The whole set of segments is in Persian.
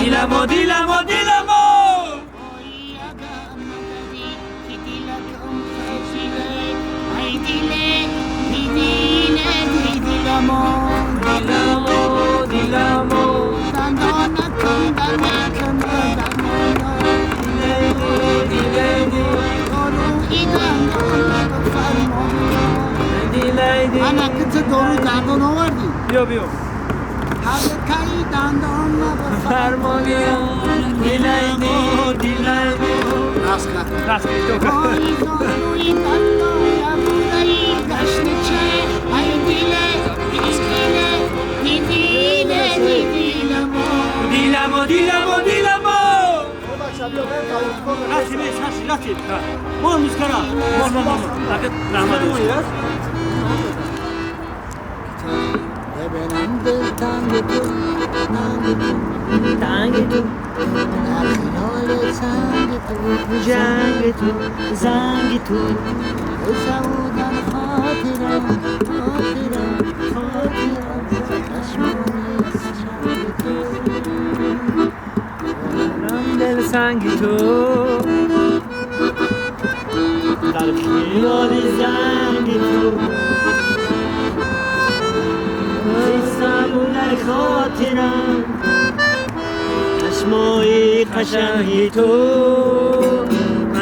دیلمو دیلمو دیلمو انا کت دورو دندان آوردی بیا بیا حلقه‌ای دندان فرمانیان دیلیدی دیلیدی راست کن راست کنی تو آی داروی دندان بودی گشت چه ای دیله دیله دیله دیلمو دیلمو دیلمو دیلمو راستی بیش راستی مون مسکرا مون لقد رحمت ببینم دل تنگ تو تنگ تو در خیال سنگ تو جنگ تو زنگ تو بسودن خاطرم چشمانی چنگ تو دل سنگ تو در خیال زنگ تو ایستم در خاطرم چشمای قشنگی تو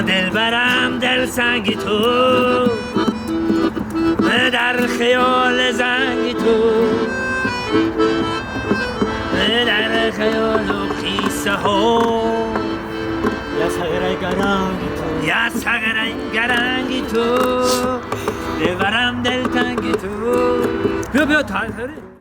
دل برم دل سنگ تو در خیال زنگ تو در خیال و قیصه ها یا سغره گرنگی تو یا سغره گرنگی تو دل برم دل تنگی تو بیا بیا تایخری